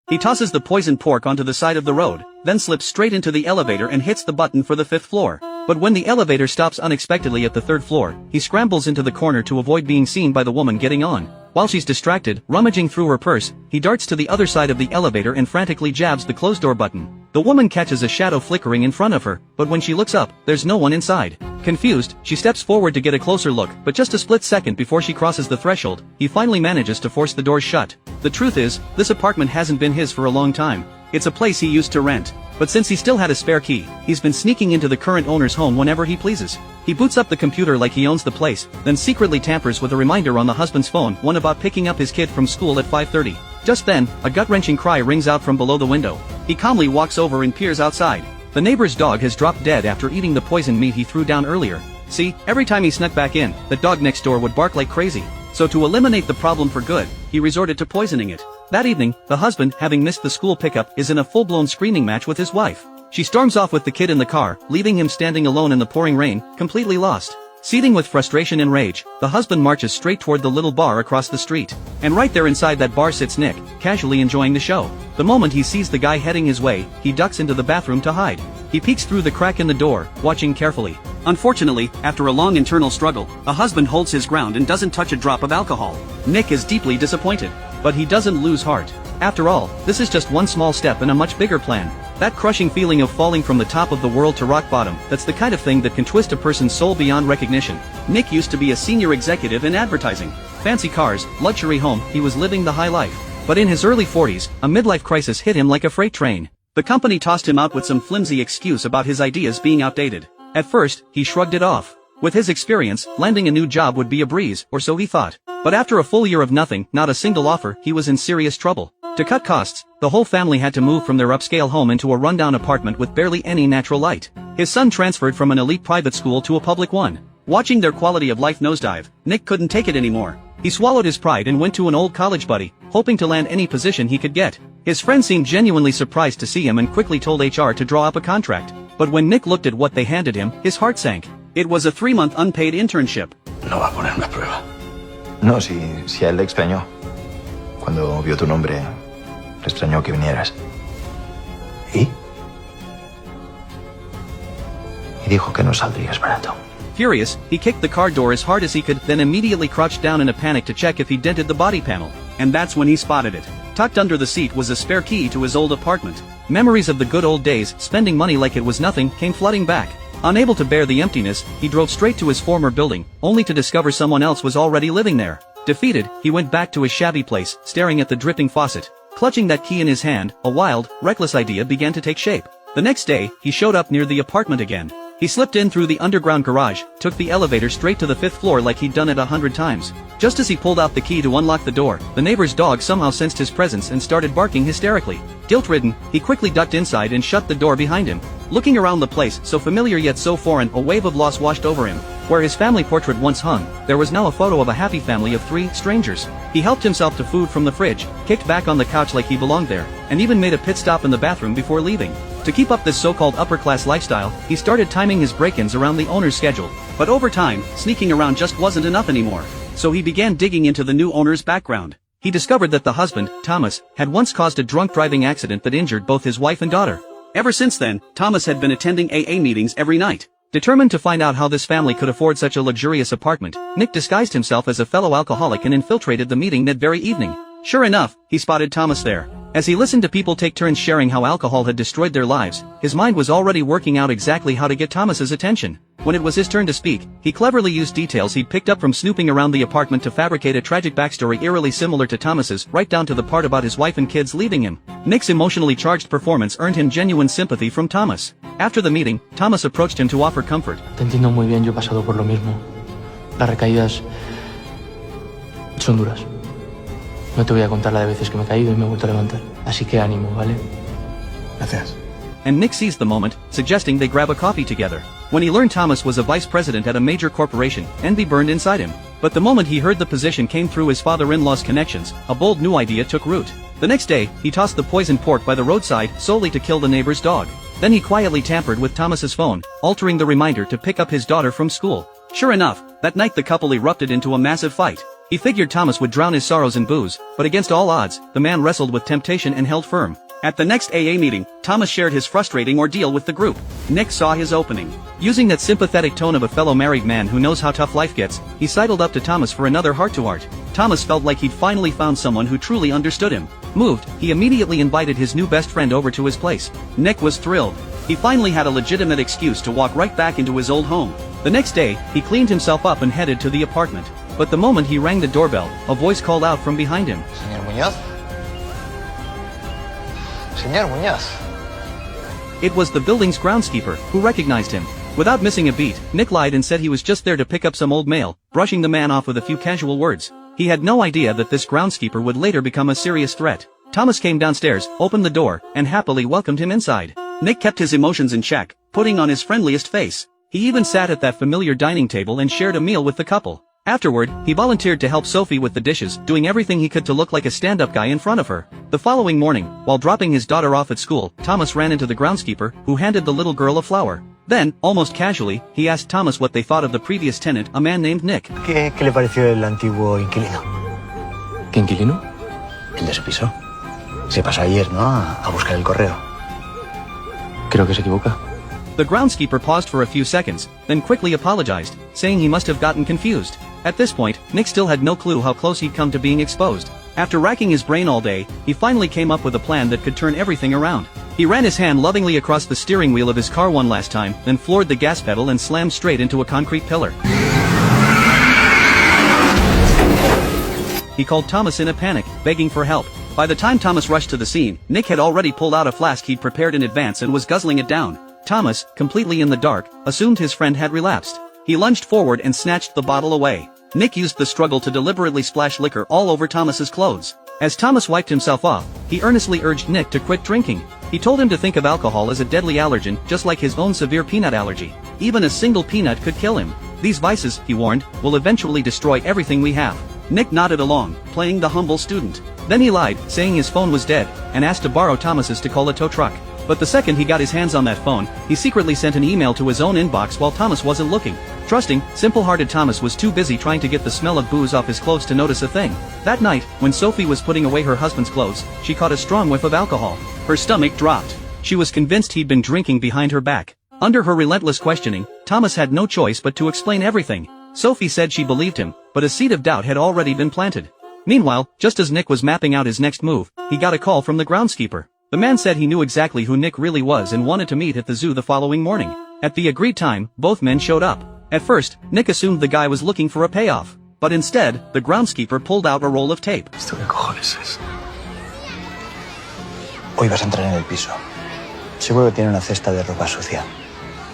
He tosses the poisoned pork onto the side of the road, then slips straight into the elevator and hits the button for the 5th floor. But when the elevator stops unexpectedly at the 3rd floor, he scrambles into the corner to avoid being seen by the woman getting on. While she's distracted, rummaging through her purse, he darts to the other side of the elevator and frantically jabs the closed door button. The woman catches a shadow flickering in front of her, but when she looks up, there's no one inside. Confused, she steps forward to get a closer look, but just a split second before she crosses the threshold, he finally manages to force the doors shut. The truth is, this apartment hasn't been his for a long time. It's a place he used to rent. But since he still had a spare key, he's been sneaking into the current owner's home whenever he pleases. He boots up the computer like he owns the place, then secretly tampers with a reminder on the husband's phone, one about picking up his kid from school at 5:30. Just then, a gut-wrenching cry rings out from below the window. He calmly walks over and peers outside. The neighbor's dog has dropped dead after eating the poisoned meat he threw down earlier. See, every time he snuck back in, the dog next door would bark like crazy. So to eliminate the problem for good, he resorted to poisoning it. That evening, the husband, having missed the school pickup, is in a full-blown screaming match with his wife. She storms off with the kid in the car, leaving him standing alone in the pouring rain, completely lost. Seething with frustration and rage, the husband marches straight toward the little bar across the street. And right there inside that bar sits Nick, casually enjoying the show. The moment he sees the guy heading his way, he ducks into the bathroom to hide. He peeks through the crack in the door, watching carefully. Unfortunately, after a long internal struggle, the husband holds his ground and doesn't touch a drop of alcohol. Nick is deeply disappointed. But he doesn't lose heart. After all, this is just one small step in a much bigger plan. That crushing feeling of falling from the top of the world to rock bottom, that's the kind of thing that can twist a person's soul beyond recognition. Nick used to be a senior executive in advertising. Fancy cars, luxury home, he was living the high life. But in his early 40s, a midlife crisis hit him like a freight train. The company tossed him out with some flimsy excuse about his ideas being outdated. At first, he shrugged it off. With his experience, landing a new job would be a breeze, or so he thought. But after a full year of nothing, not a single offer, he was in serious trouble. To cut costs, the whole family had to move from their upscale home into a rundown apartment with barely any natural light. His son transferred from an elite private school to a public one. Watching their quality of life nosedive, Nick couldn't take it anymore. He swallowed his pride and went to an old college buddy, hoping to land any position he could get. His friend seemed genuinely surprised to see him and quickly told HR to draw up a contract. But when Nick looked at what they handed him, his heart sank. It was a 3-month unpaid internship. No va a ponerme a prueba. No, si a él le extrañó. Cuando vio tu nombre, le extrañó que vinieras. ¿Y? Y dijo que no saldrías barato. Furious, he kicked the car door as hard as he could, then immediately crouched down in a panic to check if he dented the body panel. And that's when he spotted it. Tucked under the seat was a spare key to his old apartment. Memories of the good old days, spending money like it was nothing, came flooding back. Unable to bear the emptiness, he drove straight to his former building, only to discover someone else was already living there. Defeated, he went back to his shabby place, staring at the dripping faucet. Clutching that key in his hand, a wild, reckless idea began to take shape. The next day, he showed up near the apartment again. He slipped in through the underground garage, took the elevator straight to the 5th floor like he'd done it 100 times. Just as he pulled out the key to unlock the door, the neighbor's dog somehow sensed his presence and started barking hysterically. Guilt-ridden, he quickly ducked inside and shut the door behind him. Looking around the place, so familiar yet so foreign, a wave of loss washed over him. Where his family portrait once hung, there was now a photo of a happy family of 3 strangers. He helped himself to food from the fridge, kicked back on the couch like he belonged there, and even made a pit stop in the bathroom before leaving. To keep up this so-called upper-class lifestyle, he started timing his break-ins around the owner's schedule. But over time, sneaking around just wasn't enough anymore. So he began digging into the new owner's background. He discovered that the husband, Thomas, had once caused a drunk driving accident that injured both his wife and daughter. Ever since then, Thomas had been attending AA meetings every night. Determined to find out how this family could afford such a luxurious apartment, Nick disguised himself as a fellow alcoholic and infiltrated the meeting that very evening. Sure enough, he spotted Thomas there. As he listened to people take turns sharing how alcohol had destroyed their lives, his mind was already working out exactly how to get Thomas's attention. When it was his turn to speak, he cleverly used details he'd picked up from snooping around the apartment to fabricate a tragic backstory eerily similar to Thomas's, right down to the part about his wife and kids leaving him. Nick's emotionally charged performance earned him genuine sympathy from Thomas. After the meeting, Thomas approached him to offer comfort. Te entiendo muy bien, yo he pasado por lo mismo. Las recaídas son duras. No te voy a contar la de veces que me he caído y me he vuelto a levantar. Así que ánimo, ¿vale? Gracias. And Nick seized the moment, suggesting they grab a coffee together. When he learned Thomas was a vice president at a major corporation, envy burned inside him. But the moment he heard the position came through his father-in-law's connections, a bold new idea took root. The next day, he tossed the poisoned pork by the roadside solely to kill the neighbor's dog. Then he quietly tampered with Thomas's phone, altering the reminder to pick up his daughter from school. Sure enough, that night the couple erupted into a massive fight. He figured Thomas would drown his sorrows in booze, but against all odds, the man wrestled with temptation and held firm. At the next AA meeting, Thomas shared his frustrating ordeal with the group. Nick saw his opening. Using that sympathetic tone of a fellow married man who knows how tough life gets, he sidled up to Thomas for another heart-to-heart. Thomas felt like he'd finally found someone who truly understood him. Moved, he immediately invited his new best friend over to his place. Nick was thrilled. He finally had a legitimate excuse to walk right back into his old home. The next day, he cleaned himself up and headed to the apartment. But the moment he rang the doorbell, a voice called out from behind him. Señor Muñoz? Señor Muñoz. It was the building's groundskeeper, who recognized him. Without missing a beat, Nick lied and said he was just there to pick up some old mail, brushing the man off with a few casual words. He had no idea that this groundskeeper would later become a serious threat. Thomas came downstairs, opened the door, and happily welcomed him inside. Nick kept his emotions in check, putting on his friendliest face. He even sat at that familiar dining table and shared a meal with the couple. Afterward, he volunteered to help Sophie with the dishes, doing everything he could to look like a stand-up guy in front of her. The following morning, while dropping his daughter off at school, Thomas ran into the groundskeeper, who handed the little girl a flower. Then, almost casually, he asked Thomas what they thought of the previous tenant, a man named Nick. ¿Qué le pareció el antiguo inquilino? ¿Qué inquilino? El de su piso. Se pasó ayer, ¿no? A buscar el correo. Creo que se equivoca. The groundskeeper paused for a few seconds, then quickly apologized, saying he must have gotten confused. At this point, Nick still had no clue how close he'd come to being exposed. After racking his brain all day, he finally came up with a plan that could turn everything around. He ran his hand lovingly across the steering wheel of his car one last time, then floored the gas pedal and slammed straight into a concrete pillar. He called Thomas in a panic, begging for help. By the time Thomas rushed to the scene, Nick had already pulled out a flask he'd prepared in advance and was guzzling it down. Thomas, completely in the dark, assumed his friend had relapsed. He lunged forward and snatched the bottle away. Nick used the struggle to deliberately splash liquor all over Thomas's clothes. As Thomas wiped himself off, he earnestly urged Nick to quit drinking. He told him to think of alcohol as a deadly allergen, just like his own severe peanut allergy. Even a single peanut could kill him. These vices, he warned, will eventually destroy everything we have. Nick nodded along, playing the humble student. Then he lied, saying his phone was dead, and asked to borrow Thomas's to call a tow truck. But the second he got his hands on that phone, he secretly sent an email to his own inbox while Thomas wasn't looking. Trusting, simple-hearted Thomas was too busy trying to get the smell of booze off his clothes to notice a thing. That night, when Sophie was putting away her husband's clothes, she caught a strong whiff of alcohol. Her stomach dropped. She was convinced he'd been drinking behind her back. Under her relentless questioning, Thomas had no choice but to explain everything. Sophie said she believed him, but a seed of doubt had already been planted. Meanwhile, just as Nick was mapping out his next move, he got a call from the groundskeeper. The man said he knew exactly who Nick really was and wanted to meet at the zoo the following morning. At the agreed time, both men showed up. At first, Nick assumed the guy was looking for a payoff. But instead, the groundskeeper pulled out a roll of tape. ¿Esto qué cojones es? Hoy vas a entrar en el piso. Seguro que tiene una cesta de ropa sucia.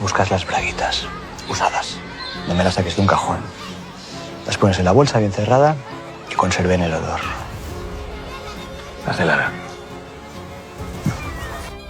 Buscas las braguitas, usadas. No me las saques de un cajón. Las pones en la bolsa bien cerrada y conserven el olor. Las de lana.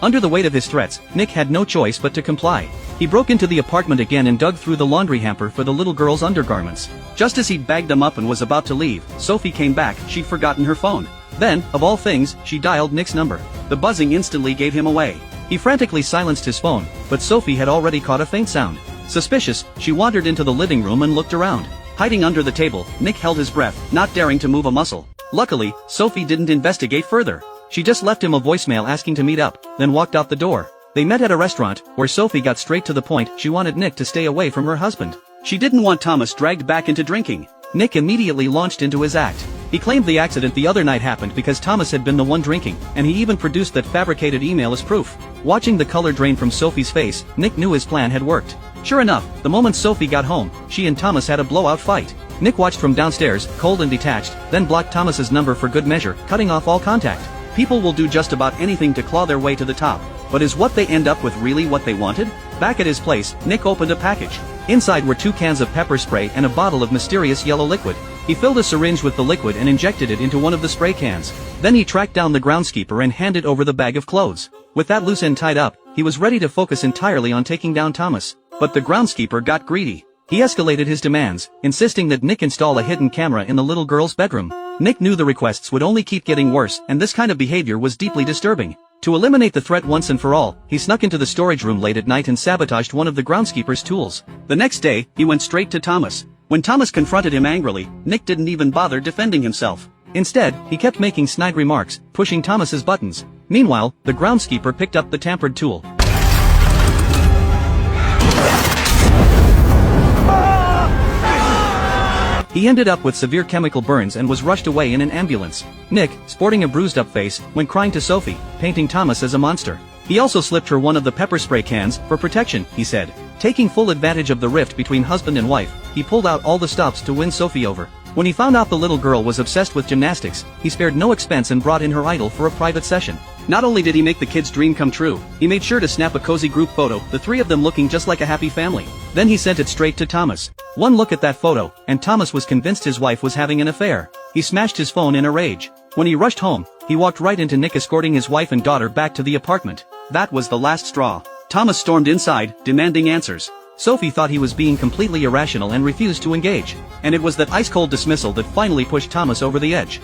Under the weight of his threats, Nick had no choice but to comply. He broke into the apartment again and dug through the laundry hamper for the little girl's undergarments. Just as he'd bagged them up and was about to leave, Sophie came back. She'd forgotten her phone. Then, of all things, she dialed Nick's number. The buzzing instantly gave him away. He frantically silenced his phone, but Sophie had already caught a faint sound. Suspicious, she wandered into the living room and looked around. Hiding under the table, Nick held his breath, not daring to move a muscle. Luckily, Sophie didn't investigate further. She just left him a voicemail asking to meet up, then walked out the door. They met at a restaurant, where Sophie got straight to the point. She wanted Nick to stay away from her husband. She didn't want Thomas dragged back into drinking. Nick immediately launched into his act. He claimed the accident the other night happened because Thomas had been the one drinking, and he even produced that fabricated email as proof. Watching the color drain from Sophie's face, Nick knew his plan had worked. Sure enough, the moment Sophie got home, she and Thomas had a blowout fight. Nick watched from downstairs, cold and detached, then blocked Thomas's number for good measure, cutting off all contact. People will do just about anything to claw their way to the top. But is what they end up with really what they wanted? Back at his place, Nick opened a package. Inside were 2 cans of pepper spray and a bottle of mysterious yellow liquid. He filled a syringe with the liquid and injected it into one of the spray cans. Then he tracked down the groundskeeper and handed over the bag of clothes. With that loose end tied up, he was ready to focus entirely on taking down Thomas. But the groundskeeper got greedy. He escalated his demands, insisting that Nick install a hidden camera in the little girl's bedroom. Nick knew the requests would only keep getting worse, and this kind of behavior was deeply disturbing. To eliminate the threat once and for all, he snuck into the storage room late at night and sabotaged one of the groundskeeper's tools. The next day, he went straight to Thomas. When Thomas confronted him angrily, Nick didn't even bother defending himself. Instead, he kept making snide remarks, pushing Thomas's buttons. Meanwhile, the groundskeeper picked up the tampered tool. He ended up with severe chemical burns and was rushed away in an ambulance. Nick, sporting a bruised-up face, went crying to Sophie, painting Thomas as a monster. He also slipped her one of the pepper spray cans, for protection, he said. Taking full advantage of the rift between husband and wife, he pulled out all the stops to win Sophie over. When he found out the little girl was obsessed with gymnastics, he spared no expense and brought in her idol for a private session. Not only did he make the kid's dream come true, he made sure to snap a cozy group photo, the three of them looking just like a happy family. Then he sent it straight to Thomas. One look at that photo, and Thomas was convinced his wife was having an affair. He smashed his phone in a rage. When he rushed home, he walked right into Nick escorting his wife and daughter back to the apartment. That was the last straw. Thomas stormed inside, demanding answers. Sophie thought he was being completely irrational and refused to engage. And it was that ice-cold dismissal that finally pushed Thomas over the edge.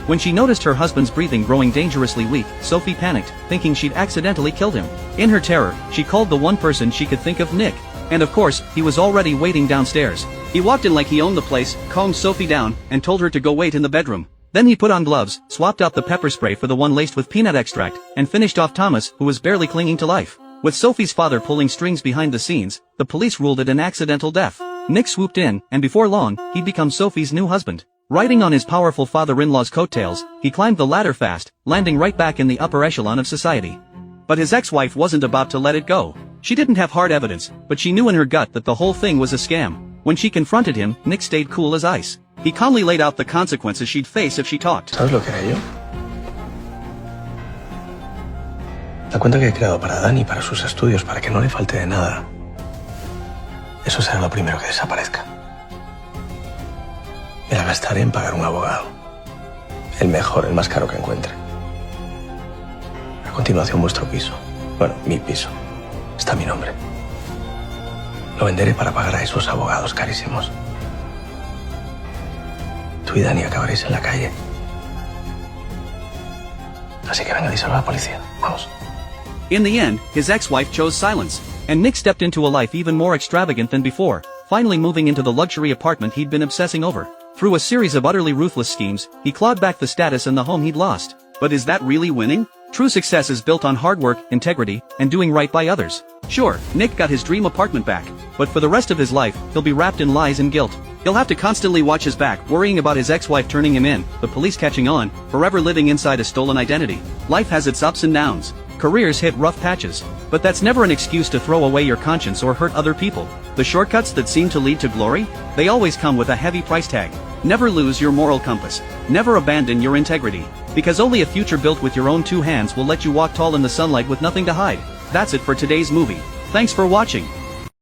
When she noticed her husband's breathing growing dangerously weak, Sophie panicked, thinking she'd accidentally killed him. In her terror, she called the one person she could think of, Nick. And of course, he was already waiting downstairs. He walked in like he owned the place, calmed Sophie down, and told her to go wait in the bedroom. Then he put on gloves, swapped out the pepper spray for the one laced with peanut extract, and finished off Thomas, who was barely clinging to life. With Sophie's father pulling strings behind the scenes, the police ruled it an accidental death. Nick swooped in, and before long, he'd become Sophie's new husband. Riding on his powerful father-in-law's coattails, he climbed the ladder fast, landing right back in the upper echelon of society. But his ex-wife wasn't about to let it go. She didn't have hard evidence, but she knew in her gut that the whole thing was a scam. When she confronted him, Nick stayed cool as ice. He calmly laid out the consequences she'd face if she talked. ¿Sabes lo que era yo? La cuenta que he creado para Dani, para sus estudios, para que no le falte de nada. Eso será lo primero que desaparezca. Me la gastaré en pagar un abogado. El mejor, el más caro que encuentre. A continuación, vuestro piso. Bueno, mi piso. Está mi nombre. Lo venderé para pagar a esos abogados carísimos. Tú y Dani acabaréis en la calle. Así que venga, díselo a la policía. Vamos. In the end, his ex-wife chose silence, and Nick stepped into a life even more extravagant than before, finally moving into the luxury apartment he'd been obsessing over. Through a series of utterly ruthless schemes, he clawed back the status and the home he'd lost. But is that really winning? True success is built on hard work, integrity, and doing right by others. Sure, Nick got his dream apartment back, but for the rest of his life, he'll be wrapped in lies and guilt. He'll have to constantly watch his back, worrying about his ex-wife turning him in, the police catching on, forever living inside a stolen identity. Life has its ups and downs. Careers hit rough patches. But that's never an excuse to throw away your conscience or hurt other people. The shortcuts that seem to lead to glory? They always come with a heavy price tag. Never lose your moral compass. Never abandon your integrity. Because only a future built with your own two hands will let you walk tall in the sunlight with nothing to hide. That's it for today's movie. Thanks for watching.